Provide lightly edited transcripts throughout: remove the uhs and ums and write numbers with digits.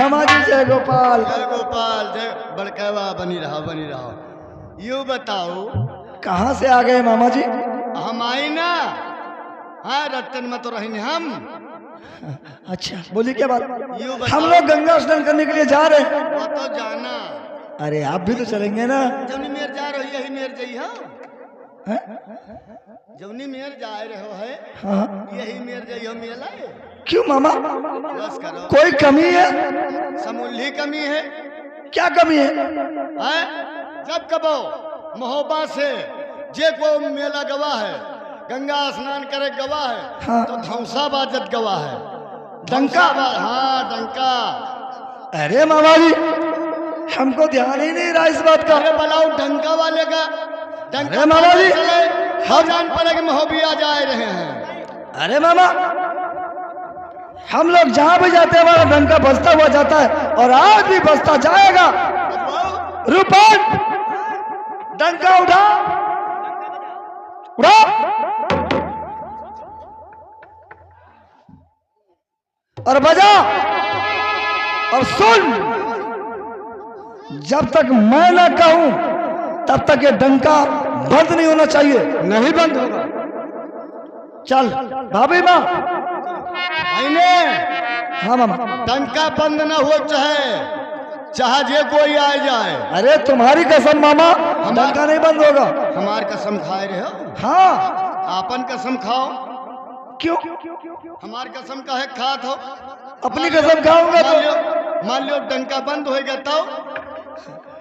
मामा जी जय गोपाल। जय गोपाल, जय बड़कवा, बनी रहो बनी रहो। यूँ बताओ कहाँ से आ गए मामा जी? हम आई ना, हाँ रतन में तो रहेंगे हम। अच्छा बोलिए क्या बात? यूँ बताओ, हम लोग गंगा स्नान करने के लिए जा रहे हैं। वो तो जाना अरे आप भी तो चलेंगे ना? जवनी मेर जा रही यही मेर जई हो, हैं? जवनी मेर जा रहे हो है हाँ। यही मेर जई हो मेला है। क्यों मामा, बस करो, कोई कमी है? समूली कमी है, क्या कमी है? हैं? जब कबो महोबा से जे को मेला गवा है, गंगा स्नान करे गवा है, हाँ। तो धौसा बाजत गवा है। डंका? हाँ डंका। अरे मामा जी हमको ध्यान ही नहीं रहा इस बात का। अरे बनाओ डंका वाले का, डंका अरे मामा जी, चले हम जान पड़े कि महोबिया जा रहे हैं। अरे मामा हम लोग जहाँ भी जाते हैं हमारा डंका बजता हुआ जाता है और आज भी बजता जाएगा। रूपन डंका उठा, उठा। और बजा और सुन, जब तक मैं ना कहूं तब तक ये डंका बंद नहीं होना चाहिए। नहीं बंद होगा। चल भाभी माँ। हाँ मामा। डंका बंद ना हो चाहे जे कोई आ जाए। अरे तुम्हारी कसम मामा, डंका नहीं बंद होगा। हमार कसम खाए रहे हो? हाँ। आपन कसम खाओ। क्यों? हमार कसम काहे खात हो? अपनी कसम खाऊंगा तो। मान लो डंका बंद हो गया तो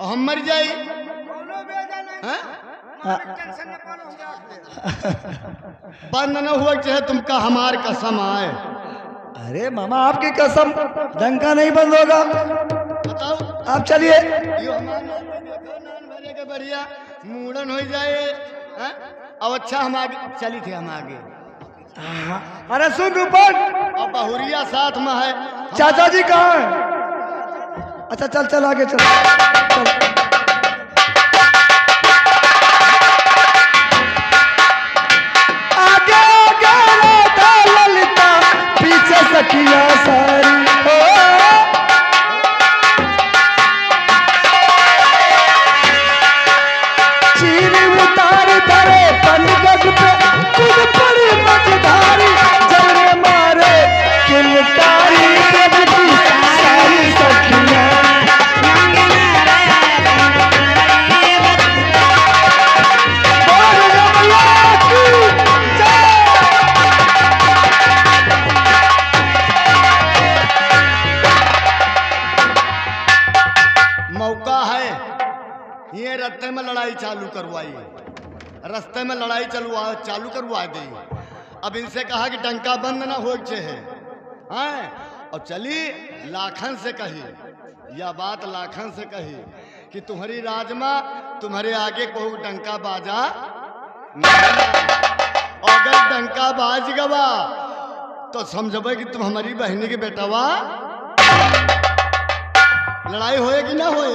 हम मर जाई। बंद न हुआ चाहे तुमका हमार कसम आए। अरे मामा आपकी कसम, डंका नहीं बंद होगा। बताओ आप चलिए। यो हमार नान भरे के बढ़िया मूड़न हो जाए। हैं? अब अच्छा हम आगे चली थे, हम आगे। अरे सुन रूपन, अब बहुरिया साथ में है। चाचा जी कहाँ हैं? अच्छा चल चल आगे चल, चल। आगे आगे राधा ललिता, पीछे सखिया सारी। चीनी उतार धरे पनगज पे, खुद पड़ी मझधारी, जल में मारे किलकारी प्रभु सारी सखियां। बोल रमैया की जय। मौका है ये रास्ते में लड़ाई चालू करवाई, रास्ते में लड़ाई चालू करवा दी। अब इनसे कहा कि डंका बंद ना हो चाहिए, हैं? और चली लाखन से कही, यह बात लाखन से कही कि तुम्हारी राजमा तुम्हारे आगे को डंका बाजा नहीं। अगर डंका बाज गवा तो समझबे कि तुम हमारी बहनी के बेटवा। लड़ाई होए कि ना होए?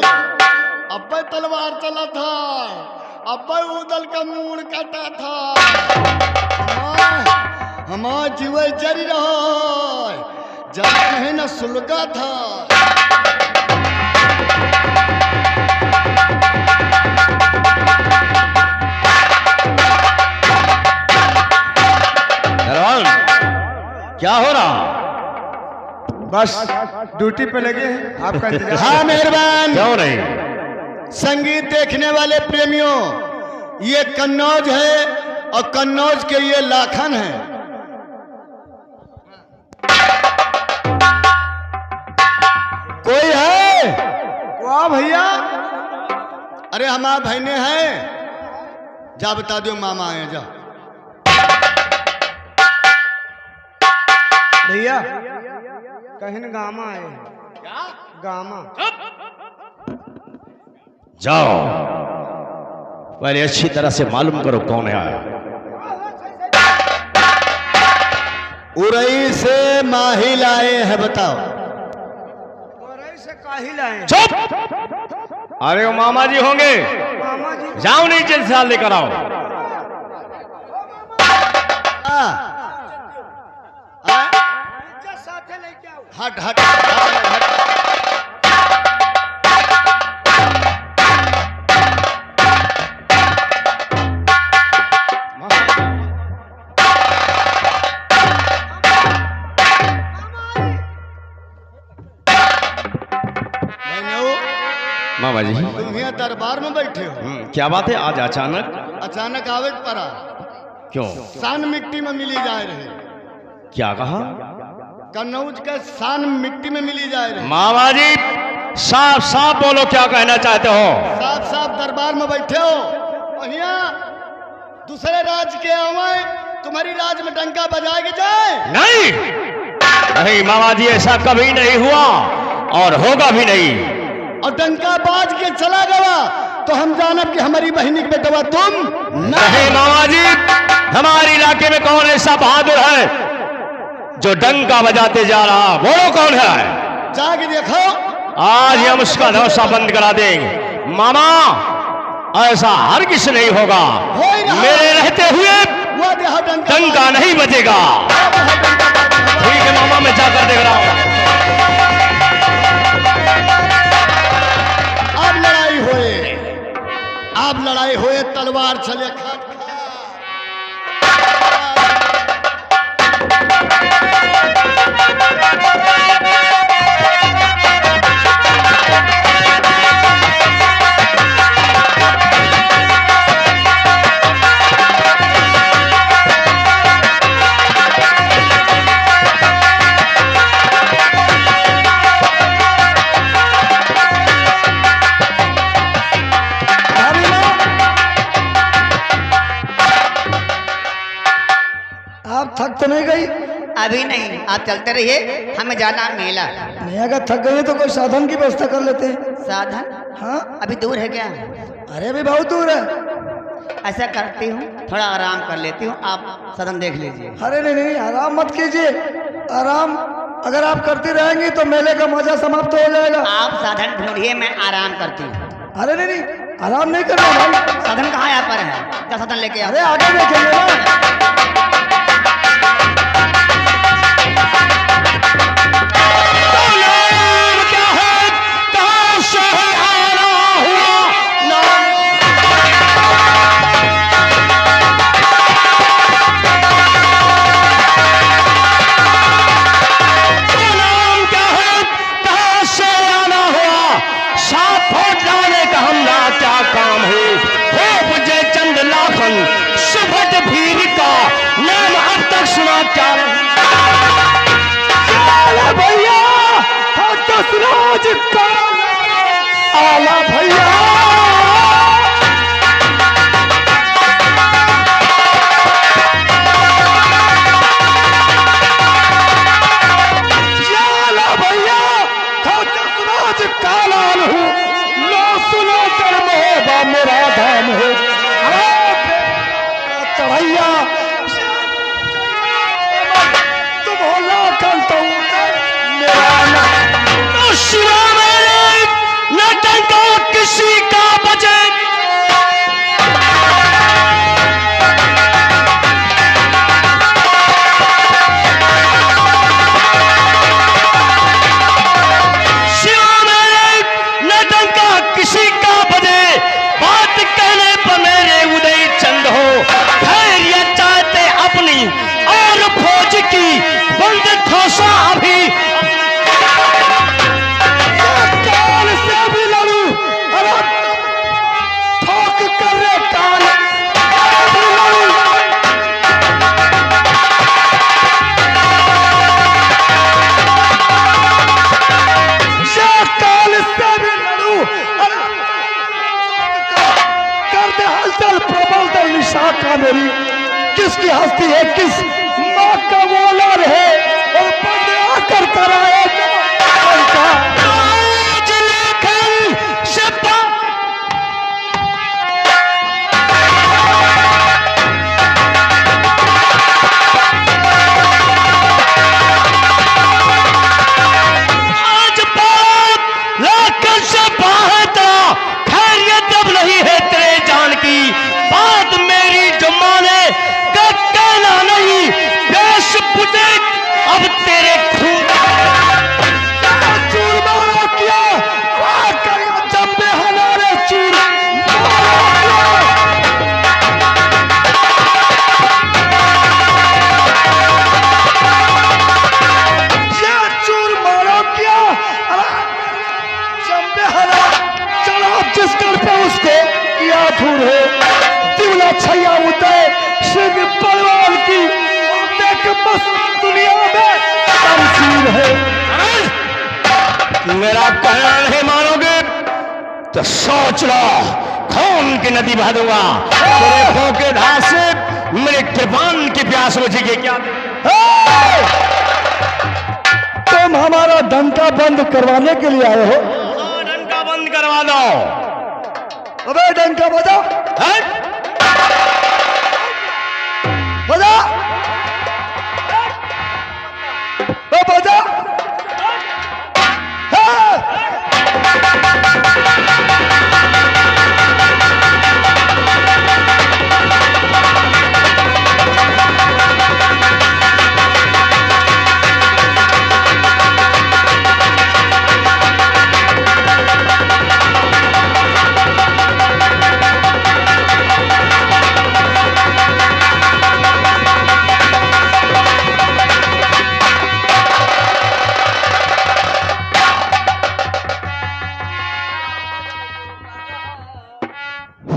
अब तलवार चला था, अब उदल का मूड कटा था। हमार जीव जरी रहो, जब कहे न सुलगा था। क्या हो रहा? बस ड्यूटी पे लगे हैं, आपका इंतजार। हाँ मेहरबान। क्यों नहीं? संगीत देखने वाले प्रेमियों, ये कन्नौज है और कन्नौज के ये लाखन है। कोई है? वाह भैया। अरे हमारे बहने हैं, जा बता दो मामा आए जा। भैया कहीं न गामा आए हैं। क्या? गामा। जाओ पहले अच्छी तरह से मालूम करो कौन है आया। उरई से माहिल आए हैं, बताओ। से काहिल आए। चुप! अरे वो मामा जी होंगे, मामा जी जाओ नीचे से लेकर आओ। हट हट हट, हट। मामा जी। तुम यहाँ दरबार में बैठे हो, क्या बात है आज अचानक? अचानक आवे पड़ा। क्यों? सान मिट्टी में मिली जाए रहे। क्या कहा? कन्नौज के सान मिट्टी में मिली जाए रहे। मामा जी साफ साफ बोलो, क्या कहना चाहते हो? साफ साफ दरबार में बैठे हो, और यहाँ दूसरे राज्य के आवे, तुम्हारी राज में डंका बजाए के जाए? नहीं नहीं मामा जी, ऐसा कभी नहीं हुआ और होगा भी नहीं। और डंका बाज के चला गया तो हम जानब कि हमारी बहनी के बेटवा तुम नहीं। मामा जी, हमारे इलाके में कौन ऐसा बहादुर है जो डंका बजाते जा रहा? बोलो कौन है? जाके देखो, आज हम उसका धौंसा बंद करा देंगे। मामा ऐसा हर किसी नहीं होगा, मेरे रहते हुए वो देखो डंका नहीं बजेगा। ठीक है मामा, मैं जाकर देख रहा हूं। अब लड़ाई होए, तलवार चले खा थक तो नहीं गई? अभी नहीं, आप चलते रहिए, हमें जाना है मेला। नहीं, अगर थक गई तो कोई साधन की व्यवस्था कर लेते हैं। साधन? हाँ, अभी दूर है क्या? अरे अभी बहुत दूर है। ऐसा करती हूँ, थोड़ा आराम कर लेती हूँ, आप साधन देख लीजिए। अरे नहीं नहीं, आराम मत कीजिए। आराम अगर आप करती रहेंगी तो मेले का मजा समाप्त हो जाएगा। आप साधन ढूंढिए, मैं आराम करती हूँ। अरे नहीं नहीं, आराम नहीं करना भाई। साधन कहाँ यहाँ पर है? क्या साधन लेके आओ? अरे आगे देखेंगे ना। आला भैया, कालाल हूँ, लो सुनो कर्म होगा मेरा धाम है। चढ़ैया तुम हो लाखन तो मेरा शिवा मेरे न डंका किसी का बचे। शिवा मेरे न डंका किसी का बजे, बात कहने पर मेरे उदय चंद हो। खैरियत चाहते अपनी और फौज की बंद ठोसा अभी। मेरी किसकी हस्ती है, किस माँ का वोलर है, और बंदे आकर कराए आज बात लाकर से बाहता। खैरियत अब नहीं है तेरे जान की, बात मेरी जमाने का कहना नहीं। बेश बुझे अब तेरे खून मथुर है तिवला छैया उदय सिंह पलवान की देख बस दुनिया में तमसीर है। मेरा कहना नहीं मानोगे तो सोच लो, खून की नदी बहा दूंगा तेरे मुंह के धार से, मेरे कृपान की प्यास बुझेगी क्या? तुम हमारा डंका बंद करवाने के लिए आए हो? हाँ, डंका बंद करवा दो। अबे डंका बजा, बजा, बजा।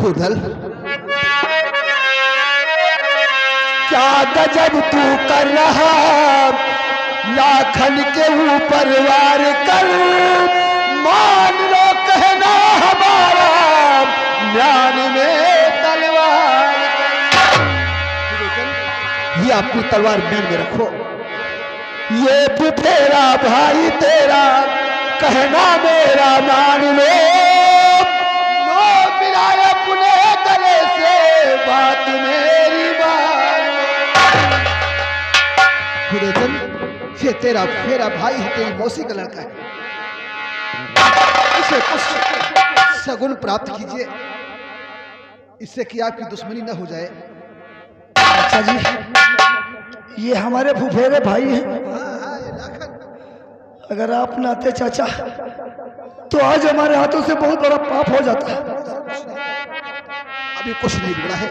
उधल क्या गजब तू कर रहा, लाखन के ऊपर वार कर, मान लो कहना हमारा, म्यान में तलवार। ये अपनी तलवार म्यान में रखो, ये तेरा भाई तेरा, कहना मेरा मान लो, अपने गले से बात मेरी मान। खुदेचंद, ये तेरा फेरा भाई है, तेरी मौसी का लड़का है, इसे कुछ सगुन प्राप्त कीजिए, इससे कि आपकी दुश्मनी न हो जाए। अच्छा जी, ये हमारे फुफेरे भाई हैं। अगर आप नाते चाचा तो आज हमारे हाथों से बहुत बड़ा पाप हो जाता है। अभी कुछ नहीं बिगड़ा है,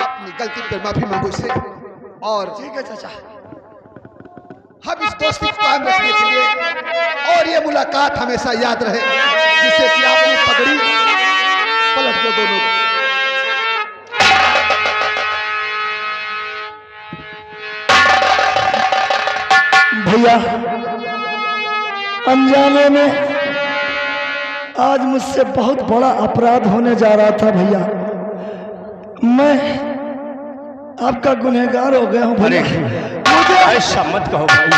अपनी गलती पर माफी मांगो इससे, और ठीक है चाचा, हम इस दोस्ती को कायम रखने के लिए, और ये मुलाकात हमेशा याद रहे, जिससे कि आपने पगड़ी पलट दो दोनों। भैया अनजाने में आज मुझसे बहुत बड़ा अपराध होने जा रहा था भैया, मैं आपका गुनहगार हो गया हूँ भैया। मुझे ऐसा मत कहो भाई,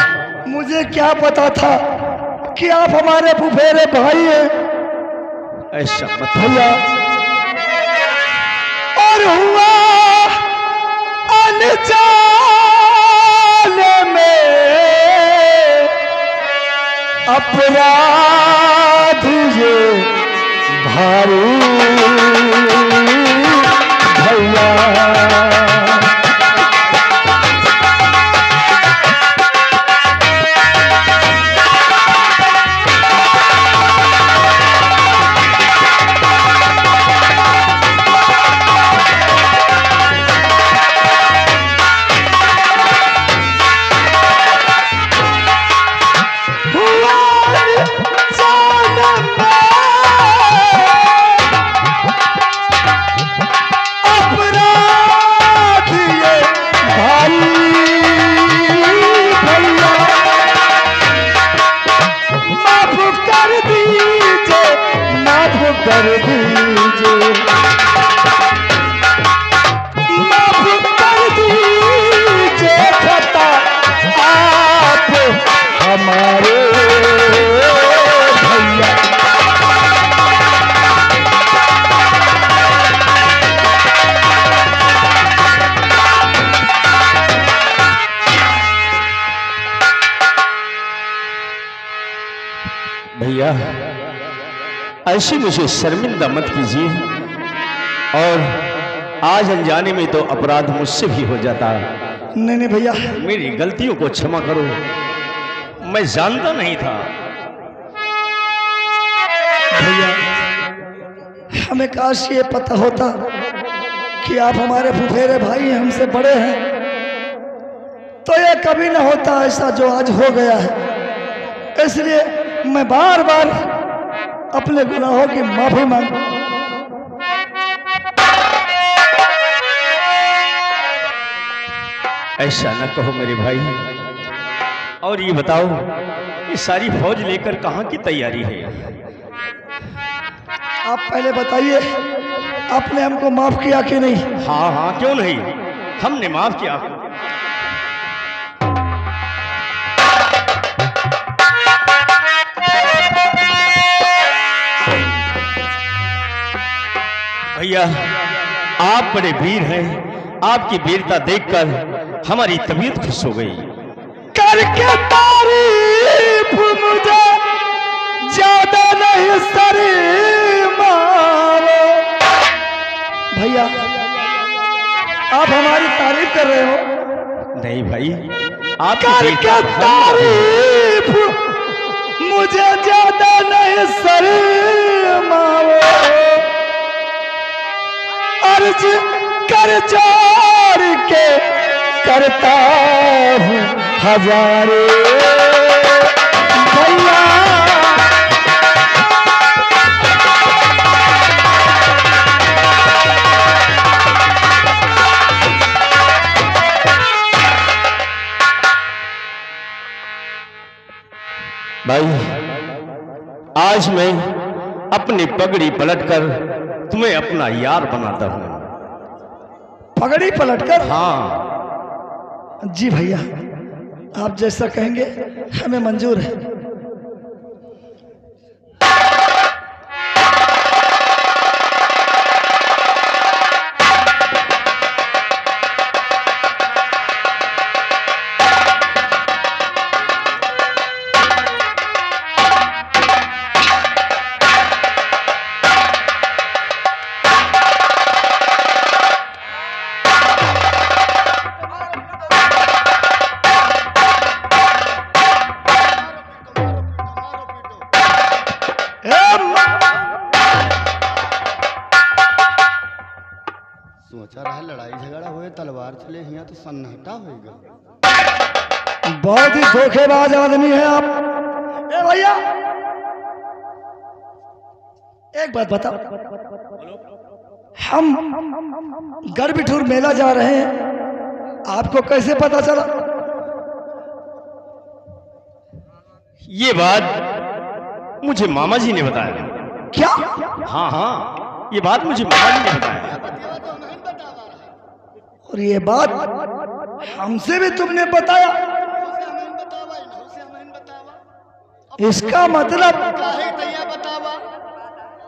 मुझे क्या पता था कि आप हमारे फुफेरे भाई हैं। ऐसा मत भैया और हुआ अनजाने में अपराध ये भारी भैया। कर दीजिए, माफ कर दीजिए खता आप हमारे भैया। भैया ऐसे मुझे शर्मिंदा मत कीजिए, और आज अनजाने में तो अपराध मुझसे भी हो जाता। नहीं नहीं भैया, मेरी गलतियों को क्षमा करो, मैं जानता नहीं था। भैया हमें काश ये पता होता कि आप हमारे फुफेरे भाई हैं, हमसे बड़े हैं, तो ये कभी ना होता ऐसा जो आज हो गया है। इसलिए मैं बार बार अपने गुनाहों की माफी मांग। ऐसा न कहो मेरे भाई। और ये बताओ, ये सारी फौज लेकर कहाँ की तैयारी है? आप पहले बताइए, आपने हमको माफ किया कि नहीं? हाँ हाँ, क्यों नहीं, हमने माफ किया। भैया, आप बड़े वीर हैं, आपकी वीरता देखकर हमारी तबीयत खुश हो गई। करके तारीफ मुझे ज्यादा नहीं सरी मारो। भैया, आप हमारी तारीफ कर रहे हो? नहीं भाई, आप करके तारीफ मुझे ज्यादा नहीं सरी मारो। अर्ज कर जोड़ के करता हूँ हजारे भैया। भाई, आज मैं अपनी पगड़ी पलटकर तुम्हें अपना यार बनाता हूँ। पगड़ी पलटकर? हाँ जी भैया, आप जैसा कहेंगे हमें मंजूर है। सोचा रहा लड़ाई झगड़ा हुए, तलवार चले यहाँ तो सन्नाटा होगा। बहुत ही धोखेबाज आदमी है आप। ए भैया, एक बात बताओ, हम गढ़बिठूर मेला जा रहे हैं, आपको कैसे पता चला? ये बात मुझे मामा जी ने बताया। क्या? हाँ हाँ, ये बात मुझे मामा जी ने बताया। और ये बात हमसे भी तुमने बताया? इसका मतलब,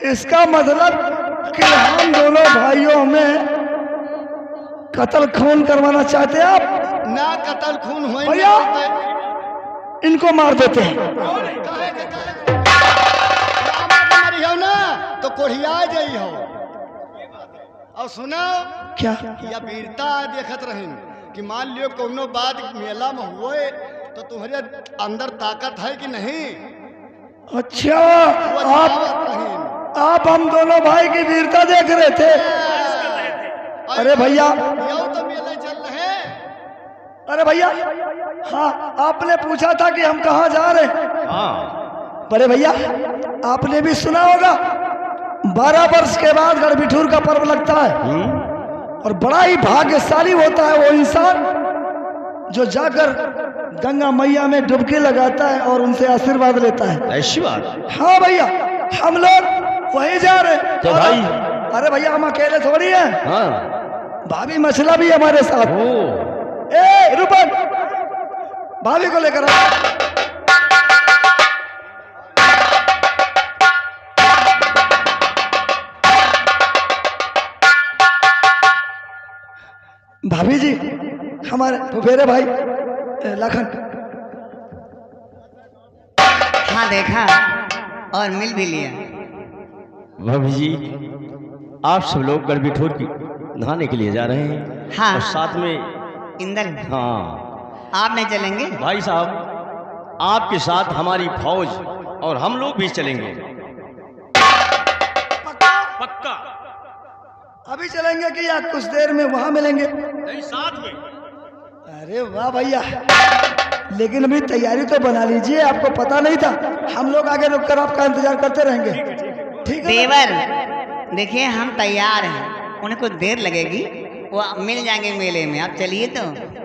इसका मतलब कि हम दोनों भाइयों में कत्ल खून करवाना चाहते हैं आप? ना कत्ल खून हो भैया, इनको मार देते हैं। ना तो कोढ़िया जाइ हो। और सुनो, क्या? या वीरता देखत रही कि मान लियो कोनो बात मेला में हुए तो तुम्हारे अंदर ताकत है कि नहीं। अच्छा, आप हम दोनों भाई की वीरता देख रहे थे? अरे भैया, तो मेले चल रहे। अरे भैया, हाँ, आपने पूछा था कि हम कहाँ जा रहे हैं। हाँ, बड़े भैया, आपने भी सुना होगा 12 वर्ष के बाद गढ़बिठूर का पर्व लगता है और बड़ा ही भाग्यशाली होता है वो इंसान जो जाकर गंगा मैया में डुबकी लगाता है और उनसे आशीर्वाद लेता है। ऐसी बात? हाँ भैया, हम लोग वहीं जा रहे हैं। तो भाई? अरे भैया, हम अकेले थोड़ी हैं। हाँ, भाभी मछला भी हमारे साथ। ओ, ए रुपन, भाभी को लेकर आ। भाभी जी, हमारे फुफेरे भाई लखन। हाँ देखा और मिल भी लिया। भाभी जी, आप सब लोग गढ़बिठूर की नहाने के लिए जा रहे हैं? हाँ। और साथ में इंदर, हाँ आप नहीं चलेंगे? भाई साहब, आपके साथ हमारी फौज और हम लोग भी चलेंगे। पक्का? अभी चलेंगे कि या कुछ देर में वहां मिलेंगे? नहीं, साथ में। अरे वाह भैया, लेकिन अभी तैयारी तो बना लीजिए। आपको पता नहीं था, हम लोग आगे रुककर आपका इंतजार करते रहेंगे। ठीक है देवर, देखिए हम तैयार हैं, उन्हें कुछ देर लगेगी, वो मिल जाएंगे मेले में। आप चलिए तो।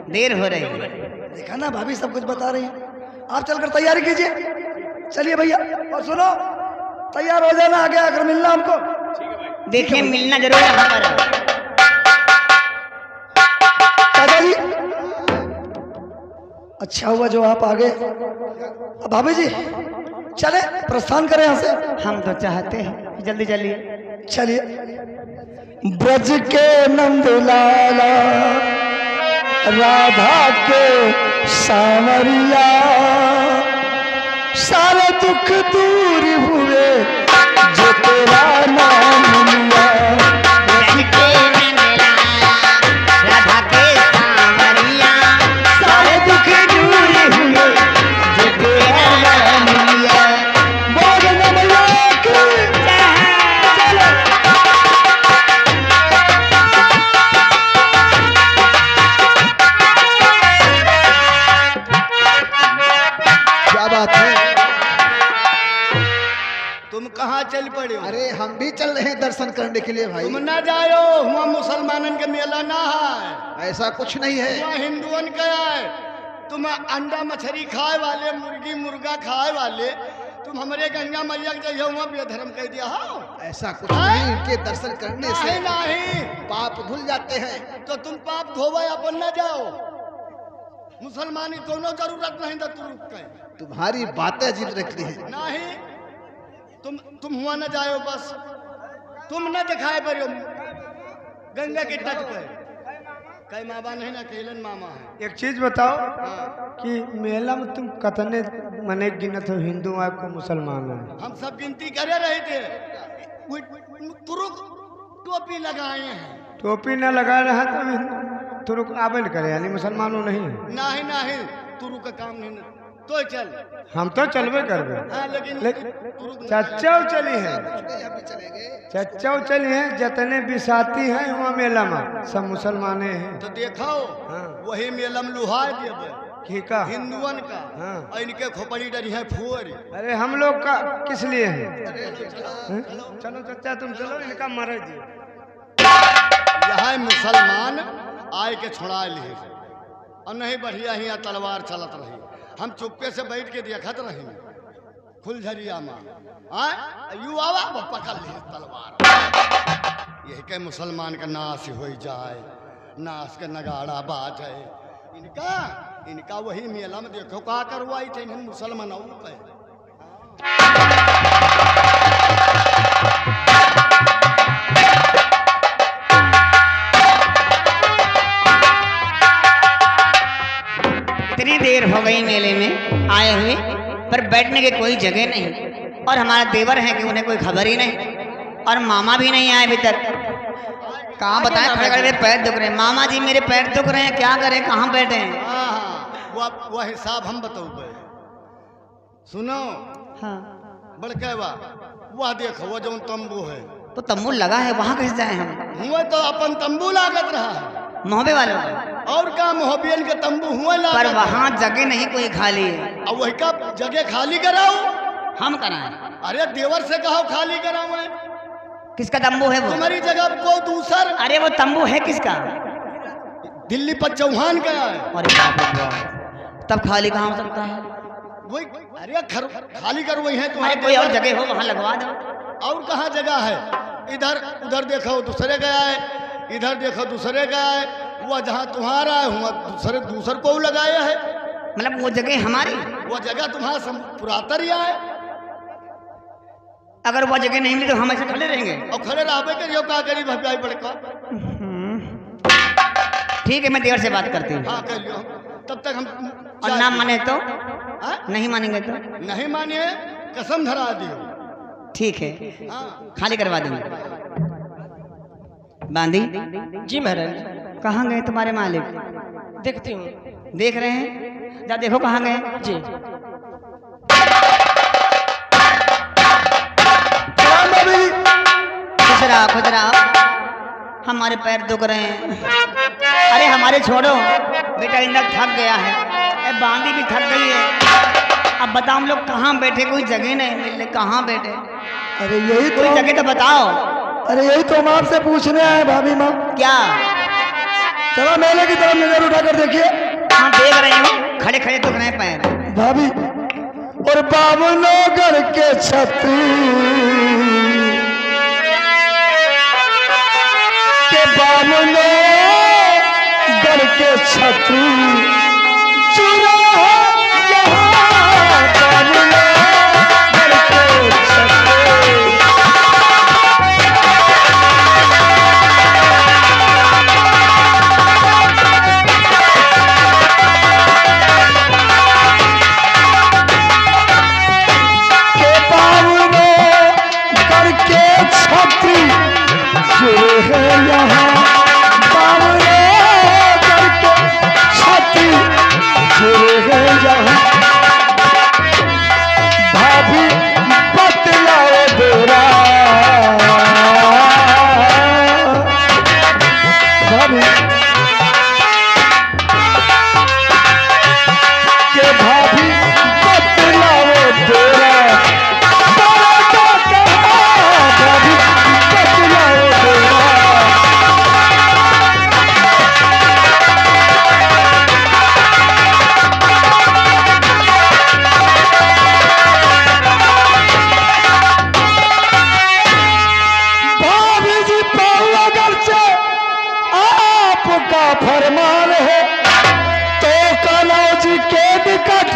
देर हो रही है। देखा ना भाभी सब कुछ बता रही हैं। आप चलकर तैयारी कीजिए। चलिए भैया, और सुनो, तैयार हो जाना, आगे आकर मिलना हमको। देखिए मिलना जरूर यहाँ पर। चाचा जी, अच्छा हुआ जो आप आ गए। अब भाभी जी चले, प्रस्थान करें यहाँ से। हम तो चाहते हैं जल्दी चलिए। चलिए। ब्रज के नंद लाला राधा के सावरिया, सारे दुख दूर हुए जो तेरा नाम लिया। राधा के सांवरिया, सारे दुख दूर हुए जो तेरा नाम लिया। बोल नमला की चलो। क्या बात है? तुम कहाँ चल पड़े हो? अरे हम भी चल रहे हैं दर्शन करने के लिए भाई। तुम ना जायो, हुआ मुसलमानन के मेला ना है, ऐसा कुछ नहीं है। हुआ हिंदुअन का है। तुम अंडा मछली खाए वाले, मुर्गी मुर्गा खाए वाले, तुम हमारे गंगा मैया के जइयो वहाँ बेधर्म कह दिया। हाँ ऐसा कुछ नहीं, इनके दर्शन करने से नहीं नहीं, पाप धुल जाते हैं। तो तुम पाप धोवे अपन ना जाओ। मुसलमानी कोनो जरूरत नहीं था तू रुक गए। तुम्हारी बातें अजीब लगती है। नहीं, तुम हुआ ना जाओ, बस तुम न दिखाए पर गंगा के तट पे कई मामा नहीं ना, कैलन मामा है। एक चीज बताओ हाँ, कि मेला में तुम कतने मने गिनत हो, हिंदू आपको मुसलमान है? हम सब गिनती करे रहे थे। तुरुक टोपी लगाए हैं। टोपी न लगा रहा तो तुरुक आबे करे, यानी मुसलमानों नहीं है। नहीं नहीं, तुरु का काम नहीं ना। तो चल, हम तो चलबे करबे, हाँ, लेकिन तुरुक नहीं। चच्चा चली है, चच्चा चली है। जितने बिसाती हैं वहाँ मेला में सब मुसलमाने हैं। तो देखो, हाँ। वही मेला में लुहा देवे ठीक है। हिंदुअन का। हाँ। और इनके खोपड़ी डरी है फुअर। अरे हम लोग का किस लिए है? हैं? चलो चच्चा तुम चलो, इनका मर्ज है। यहाँ मुसलमान आए के छुड़ा लिए और नहीं बढ़िया ही तलवार चलत रही। हम चुप्पे से बैठ के देखत रही फुलझरिया में। युवा पकड़ ली तलवार। यही के मुसलमान का नाश हो जाए, नाश के नगाड़ा बाज है। इनका वही मेला में देखो का करवाई थे मुसलमानों पे। इतनी देर हो गई मेले में आए हुए, पर बैठने की कोई जगह नहीं। और हमारे देवर हैं कि उन्हें कोई खबर ही नहीं, और मामा भी नहीं आए अभी तक। कहाँ बताएं, खड़े खड़े मेरे पैर दुख रहे हैं। मामा जी मेरे पैर दुख रहे हैं, क्या करें, कहाँ बैठे हैं? हाँ, वह हिसाब हम बताओ। सुनो, हाँ। बड़के वह देखो, वो जो तंबू है, तो तंबू लगा है, वहाँ कैसे जाए हम? हुआ तो अपन तंबू लागत रहा है। मोहबे वालों का। और का मोहबियन के तंबू हुआ लागत। पर वहाँ जगह नहीं कोई खाली है। अब वही का जगह खाली कराओ। हम कराएं? अरे देवर से कहो खाली कराओ। मैं किसका तंबू है वो? तुम्हारी जगह को दूसर। अरे वो तंबू है किसका? दिल्ली पर चौहान का है। अरे बाप रे बाप, तब खाली कहाँ हो सकता है? वही, अरे खाली कर वही है अरे तुम्हारे कोई और देवर। जगह हो वहाँ लगवा दो। और कहाँ जगह है? इधर उधर देखो दूसरे गया है, इधर देखो दूसरे गया है। वह जहाँ तुम्हारा है वहाँ दूसर को लगाया है। मतलब वो जगह हमारी? वो जगह तुम्हारा पुरातर है। अगर वो जगह नहीं मिली तो हम ऐसे खड़े रहेंगे? और खड़े रहबे करियो, का करी भगाई बड़का। ठीक है, मैं देवर से बात करती हूँ। हाँ करियो, तब तक हम। और ना माने तो? हाँ? नहीं मानेंगे तो? नहीं मानिए, कसम धरा दियो। ठीक है, हाँ, खाली करवा दूंगी। बांदी जी महाराज, कहाँ गए तुम्हारे मालिक? देखती हूँ। देख रहे हैं, जा देखो कहाँ गए। जी। खुश रहा, खुश रहा। हमारे पैर दुख रहे हैं। अरे हमारे छोड़ो, बेटा इंदर थक गया है, ए बांदी भी थक गई है। अब बताओ हम लोग कहाँ बैठे, कोई जगह नहीं मिल रही, कहाँ बैठे? अरे यही कोई तो, जगह तो बताओ। अरे यही तो हम आपसे पूछने आए भाभी माँ। क्या? चला मेले की तरफ नजर उठाकर देखिए। हाँ देख रही हूँ, खड़े खड़े दुख रहे पैर। भाभी और बाबुलो घर के छतरी के बाबुलो घर के छतरी चुरा यहाँ बाबुलो घर के छतरी। भाभी बतलाओ बेरा भाभी के भाभी बतलाओ बेरा भाभी बतलाओ बेरा। का फरमान है तो कनौजी के निकट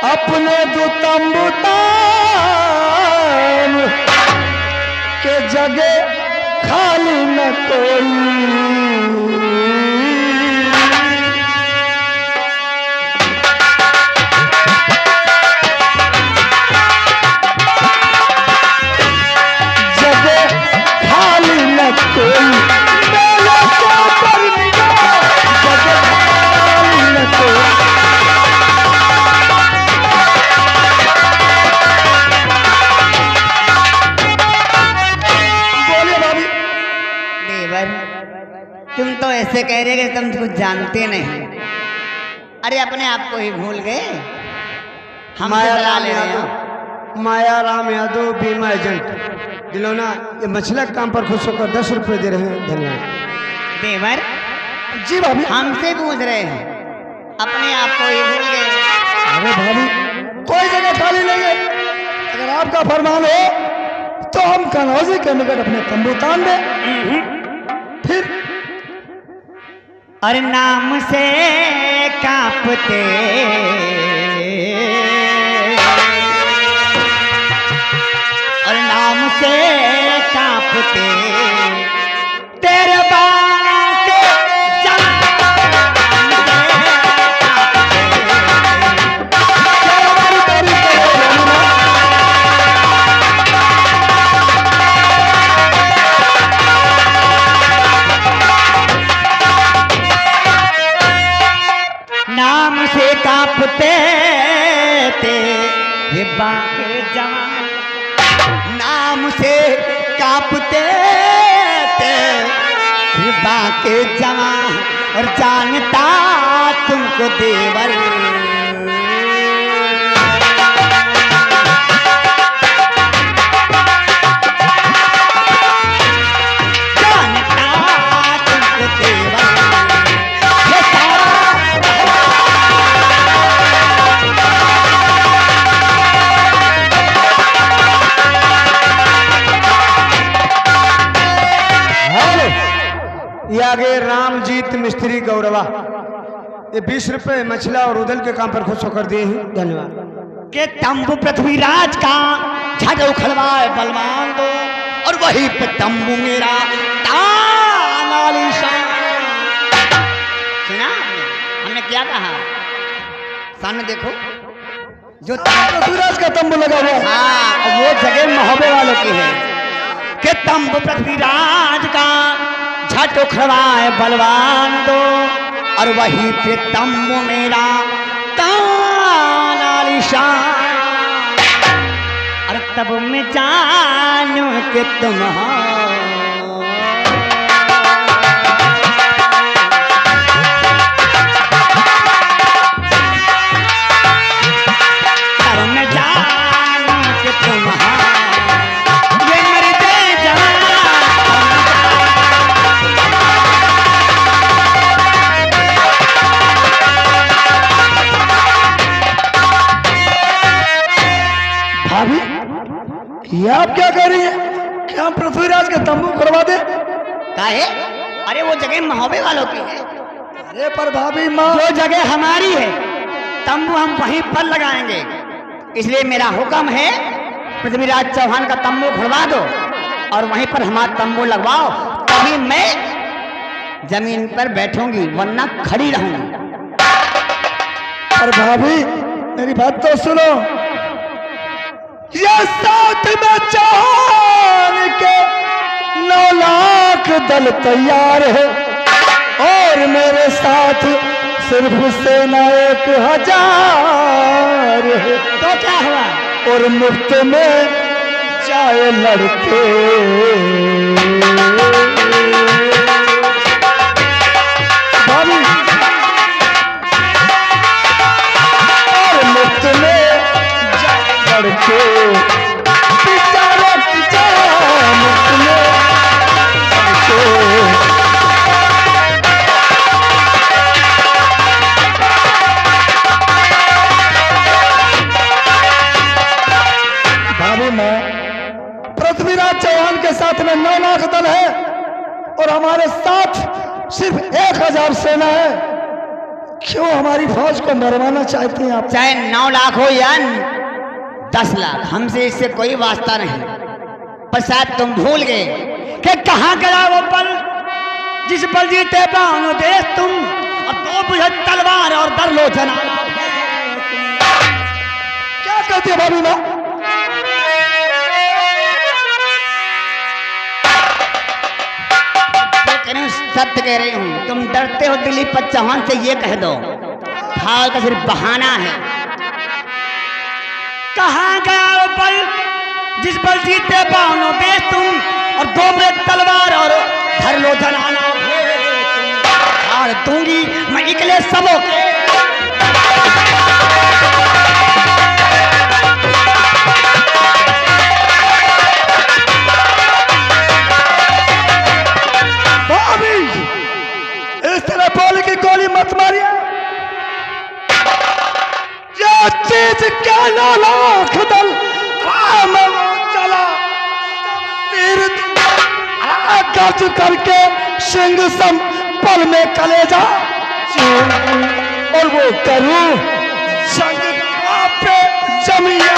अपने दुतम्बुतान के जगह खाली न कोई। जगह खाली न कोई तुम तो ऐसे कह रहे कि तुम कुछ जानते नहीं। अरे अपने आप को ही भूल गए। हम माया सलाह राम ले रहे हैं। यादव, माया राम यादव बीमा एजेंट दिलोना, ये मछला काम पर खुश होकर 10 रुपए दे रहे हैं। धन्यवाद। देवर जी भाभी। हमसे पूछ रहे हैं, अपने आप को ही भूल गए। अरे भाभी कोई जगह खाली नहीं है। अगर आपका फरमान हो तो हम कनौजी के निकट अपने तंबू तान दें। फिर और नाम से कांपते और नाम से कांपते तेरे बात नाम से कांपते थे ये बाके जवान, नाम से कांपते थे ये बाके जवान, और जानता तुमको देवर जानता तुमको देवर। ये सारा ये आगे रामजीत मिस्त्री गौरवा, ये 20 रुपए मछला और उदल के काम पर खुश होकर दिए हैं। धन्यवाद। के तंबू पृथ्वीराज का झट उखड़वाए बलवान दो, और वही पे तंबू मेरा तानालिशान। सुना हमने क्या कहा? सामने देखो जो पृथ्वीराज का तंबू लगा हुआ है। हाँ, वो जगह महोबे वालों की है। के तंबू पृथ्वीराज का झट उखड़वाए बलवान दो, और वही पे तंबू मेरा तानालिशान। और तब मैं जानू कि तुम हो तब मैं जानू कि तुम हो ये मेरी बेजान। भाभी ये आप क्या कह रही है? क्या हम पृथ्वीराज के तंबू करवा दे? काहे? अरे वो जगह महोबे वालों की है, अरे पर भाभी माँ, वो जगह हमारी है, तंबू हम वहीं पर लगाएंगे। इसलिए मेरा हुक्म है पृथ्वीराज चौहान का तंबू खुलवा दो और वहीं पर हमारा तंबू लगवाओ, तभी मैं जमीन पर बैठूंगी, वरना खड़ी रहूंगी। पर भाभी मेरी बात तो सुनो, ये साथ में चौहान के 9 लाख दल तैयार है और मेरे साथ सिर्फ सेना 1000 है। तो क्या हुआ? और मुफ्त में चाहे लड़के, भाभी और मुफ्त में चाहे लड़के, बेचारे बेचारा मुफ्त में लड़के। भाभी मैं पृथ्वीराज चौहान के साथ में 9 लाख दल है और हमारे साथ सिर्फ 1000 सेना है। क्यों हमारी फौज को मरवाना चाहती हैं आप? चाहे 9 लाख हो या 10 लाख, हमसे इससे कोई वास्ता नहीं। पर शायद तुम भूल गए कि कहाँ गया वो पल जिस पल जीते बानो देश तुम, और 2 बुझत तलवार और दर लो जनाना। क्या कहती है भाभी माँ? सत्य कह रही हूँ, तुम डरते हो दिलीप चौहान से, ये कह दो हाल का सिर्फ बहाना है। कहाँ गया वो पल जिस पल जीते बानो देश तुम, और 2 बुझत तलवार और धर लो जनाना। हार दूंगी मैं इकले सबों के। भाभी इस तरह बोल की गोली मत मारिए। जो चीज क्या 9 लाख दल राम वो चला, तीर गज करके सिंह सम पल में कलेजा चूर, और वो करूं संग पे जमिया।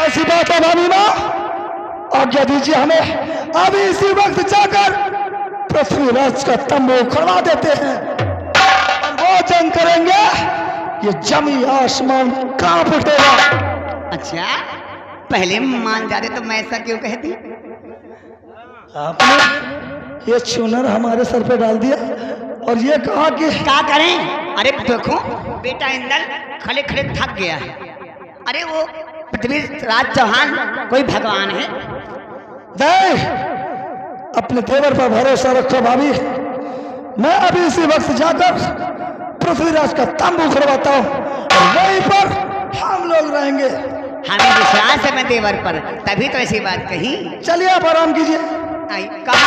ऐसी बात है भाभी माँ, आज्ञा दीजिए हमें अभी इसी वक्त जाकर पृथ्वीराज का तंबू खड़वा देते हैं और वो जंग करेंगे, ये जमी आसमान कांप उठेगा। अच्छा, पहले मान जाते तो मैं ऐसा क्यों कहती? आपने ये चूनर हमारे सर पे डाल दिया और ये कहा कि क्या करें? अरे देखो बेटा इंदल खड़े खड़े थक गया है। अरे वो पृथ्वीराज चौहान कोई भगवान है? नहीं, अपने तेवर पर भरोसा रखो भाभी। मैं अभी इसी वक्त जाकर पृथ्वीराज का तंबू खड़वाता हूँ और वहीं पर हम लोग रहेंगे। हमें विश्वास है मैं देवर पर, तभी तो ऐसी बात कही। चलिए आप आराम कीजिए। आई, कब